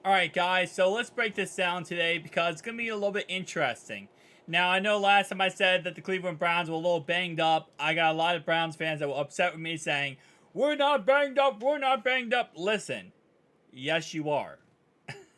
Alright guys, so let's break this down today because it's going to be a little bit interesting. Now, I know last time I said that the Cleveland Browns were a little banged up. I got a lot of Browns fans that were upset with me saying, we're not banged up, we're not banged up. Listen, yes you are.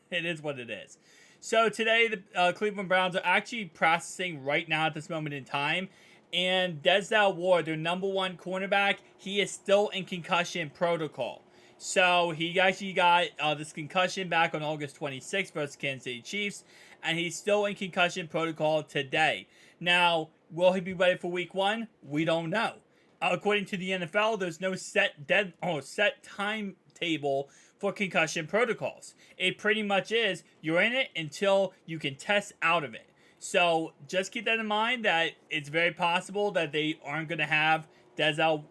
It is what it is. So today, the Cleveland Browns are actually practicing right now at this moment in time. And Dezel Ward, their number one cornerback, he is still in concussion protocol. So he actually got this concussion back on August 26th versus Kansas City Chiefs. And he's still in concussion protocol today. Now, will he be ready for week one? We don't know. According to the NFL, there's no set timetable for concussion protocols. It pretty much is you're in it until you can test out of it. So just keep that in mind that it's very possible that they aren't going to have Dezel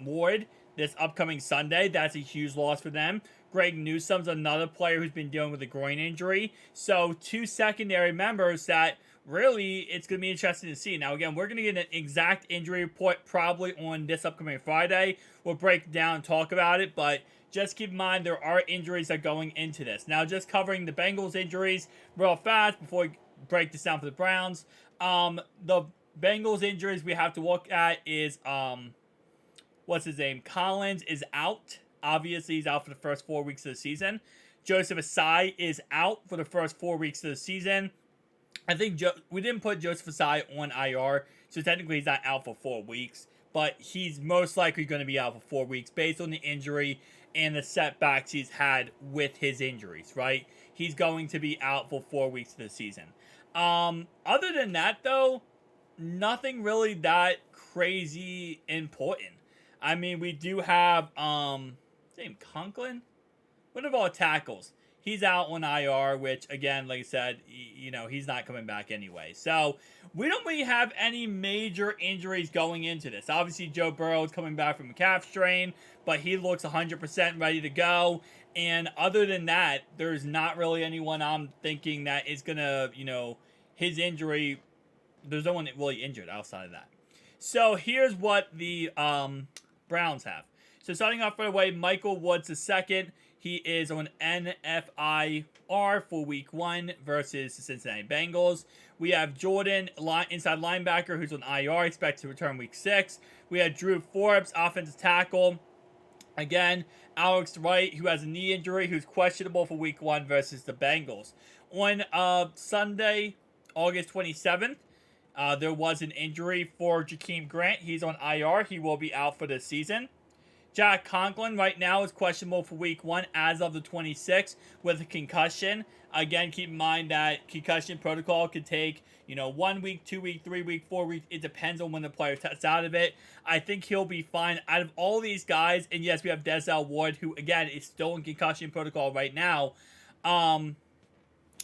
Ward this upcoming Sunday. That's a huge loss for them. Greg Newsome's another player who's been dealing with a groin injury. So two secondary members that really it's going to be interesting to see. Now, again, we're going to get an exact injury report probably on this upcoming Friday. We'll break down and talk about it, but just keep in mind there are injuries that are going into this. Now, just covering the Bengals injuries real fast before we break this down for the Browns. The Bengals injuries we have to look at is what's his name? Collins is out. Obviously, he's out for the first 4 weeks of the season. Joseph Asai is out for the first 4 weeks of the season. I think we didn't put Joseph Asai on IR, so technically he's not out for 4 weeks. But he's most likely going to be out for 4 weeks based on the injury and the setbacks he's had with his injuries, right? He's going to be out for 4 weeks of the season. Other than that, though, nothing really that crazy important. I mean, we do have, name Conklin? One of our tackles. He's out on IR, which, again, like I said, he's not coming back anyway. So, we don't really have any major injuries going into this. Obviously, Joe Burrow is coming back from a calf strain, but he looks 100% ready to go. And other than that, there's not really anyone I'm thinking that is going to, his injury, there's no one really injured outside of that. So, here's what the Browns have. So, starting off right away, Michael Woods II. He is on NFIR for week one versus the Cincinnati Bengals. We have Jordan, inside linebacker, who's on IR, expected to return week 6. We have Drew Forbes, offensive tackle. Again, Alex Wright, who has a knee injury, who's questionable for week 1 versus the Bengals. On Sunday, August 27th, there was an injury for Jakeem Grant. He's on IR. He will be out for the season. Jack Conklin right now is questionable for week 1 as of the 26th with a concussion. Again, keep in mind that concussion protocol could take, 1 week, 2 week, 3 week, 4 weeks. It depends on when the player tests out of it. I think he'll be fine. Out of all these guys, and yes, we have Dezel Ward, who, again, is still in concussion protocol right now.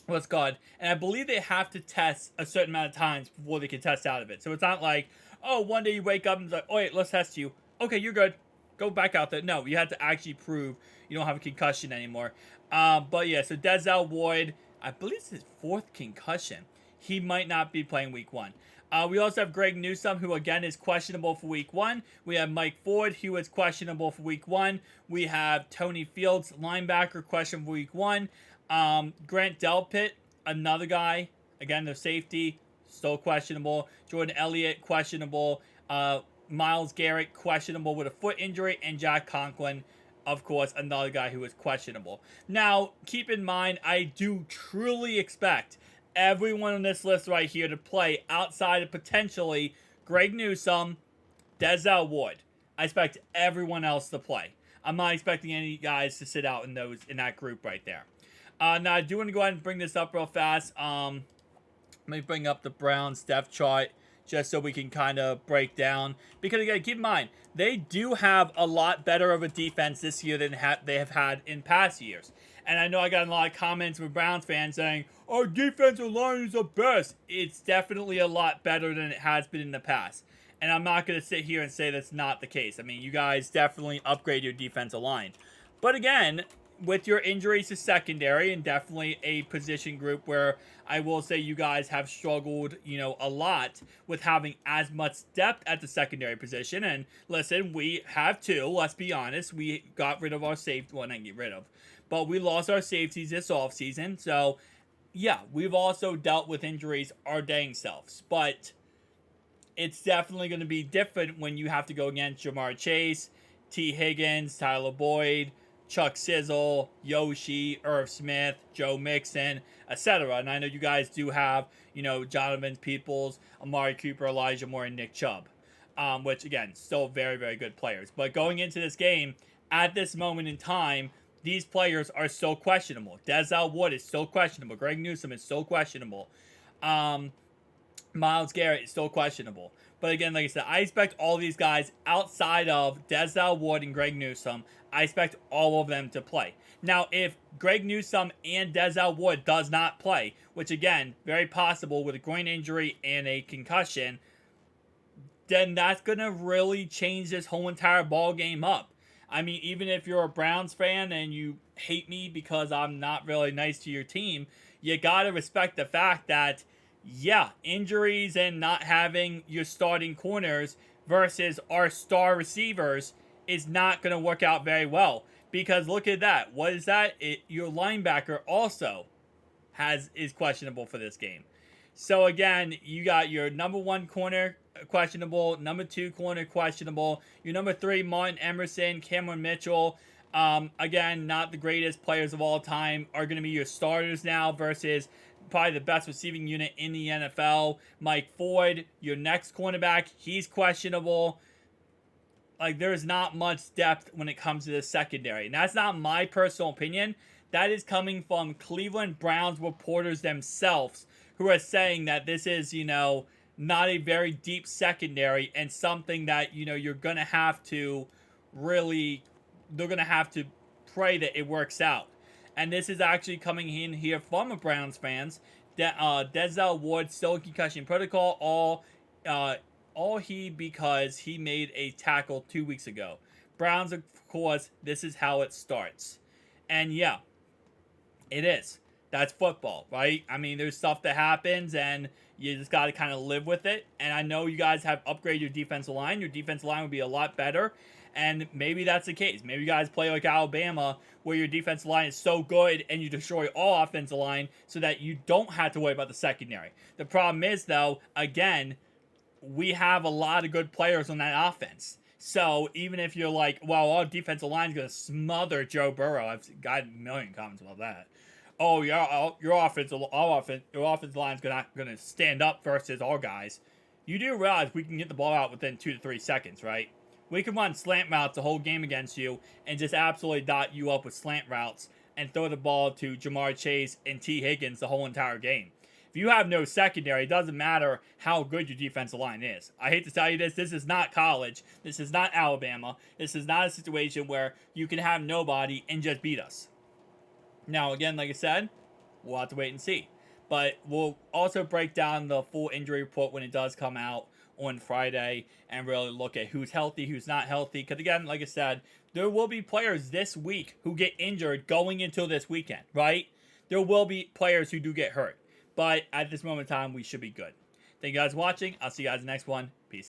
Let's God. And I believe they have to test a certain amount of times before they can test out of it. So it's not like, one day you wake up and it's like, oh, wait, let's test you. Okay, you're good. Go back out there. No, you have to actually prove you don't have a concussion anymore. But yeah, so Dezel Ward, I believe it's his 4th concussion. He might not be playing week 1. We also have Greg Newsome, who again is questionable for week 1. We have Mike Ford, who is questionable for week 1. We have Tony Fields, linebacker, questionable for week 1. Grant Delpit, another guy, again, the safety, still questionable. Jordan Elliott, questionable. Myles Garrett, questionable with a foot injury, and Jack Conklin, of course, another guy who is questionable. Now, keep in mind, I do truly expect everyone on this list right here to play outside of potentially Greg Newsome, Dezel Ward. I expect everyone else to play. I'm not expecting any guys to sit out in that group right there. Now, I do want to go ahead and bring this up real fast. Let me bring up the Browns depth chart just so we can kind of break down. Because, again, keep in mind, they do have a lot better of a defense this year than they have had in past years. And I know I got a lot of comments from Browns fans saying, our defensive line is the best. It's definitely a lot better than it has been in the past. And I'm not going to sit here and say that's not the case. I mean, you guys definitely upgrade your defensive line. But again, with your injuries to secondary and definitely a position group where I will say you guys have struggled, a lot with having as much depth at the secondary position. And listen, we have too, let's be honest. We got rid of our safety, well, not get rid of, but we lost our safeties this offseason. So, yeah, we've also dealt with injuries our dang selves. But it's definitely going to be different when you have to go against Jamar Chase, T. Higgins, Tyler Boyd, Chuck Sizzle, Yoshi, Irv Smith, Joe Mixon, etc. And I know you guys do have, Jonathan Peoples, Amari Cooper, Elijah Moore, and Nick Chubb, which, again, still very, very good players. But going into this game, at this moment in time, these players are still questionable. Dezel Wood is still questionable. Greg Newsome is still questionable. Myles Garrett is still questionable. But again, like I said, I expect all these guys outside of Dezel Wood and Greg Newsome, I expect all of them to play. Now, if Greg Newsome and Dezel Wood does not play, which again, very possible with a groin injury and a concussion, then that's going to really change this whole entire ball game up. I mean, even if you're a Browns fan and you hate me because I'm not really nice to your team, you got to respect the fact that, yeah, injuries and not having your starting corners versus our star receivers is not going to work out very well. Because look at that. What is that? Your linebacker also is questionable for this game. So again, you got your number one corner questionable, number two corner questionable, your number three, Martin Emerson, Cameron Mitchell. Again, not the greatest players of all time, are going to be your starters now versus probably the best receiving unit in the NFL. Mike Ford, your next cornerback, he's questionable. Like, there's not much depth when it comes to the secondary. And that's not my personal opinion. That is coming from Cleveland Browns reporters themselves, who are saying that this is, not a very deep secondary and something that, you're going to have to they're going to have to pray that it works out. And this is actually coming in here from a Browns fans. Dezel Ward still in concussion protocol, because he made a tackle 2 weeks ago. Browns, of course, this is how it starts. And yeah, it is. That's football, right? I mean, there's stuff that happens, and you just got to kind of live with it. And I know you guys have upgraded your defensive line. Your defensive line would be a lot better. And maybe that's the case. Maybe you guys play like Alabama, where your defensive line is so good and you destroy all offensive line so that you don't have to worry about the secondary. The problem is, though, again, we have a lot of good players on that offense. So even if you're like, well, our defensive line is going to smother Joe Burrow, I've got a million comments about that. Oh, your offensive line is going to stand up versus our guys. You do realize we can get the ball out within 2 to 3 seconds, right? We can run slant routes the whole game against you and just absolutely dot you up with slant routes and throw the ball to Jamar Chase and T. Higgins the whole entire game. If you have no secondary, it doesn't matter how good your defensive line is. I hate to tell you this. This is not college. This is not Alabama. This is not a situation where you can have nobody and just beat us. Now, again, like I said, we'll have to wait and see. But we'll also break down the full injury report when it does come out on Friday and really look at who's healthy, who's not healthy. Because, again, like I said, there will be players this week who get injured going into this weekend, right? There will be players who do get hurt. But at this moment in time, we should be good. Thank you guys for watching. I'll see you guys in the next one. Peace.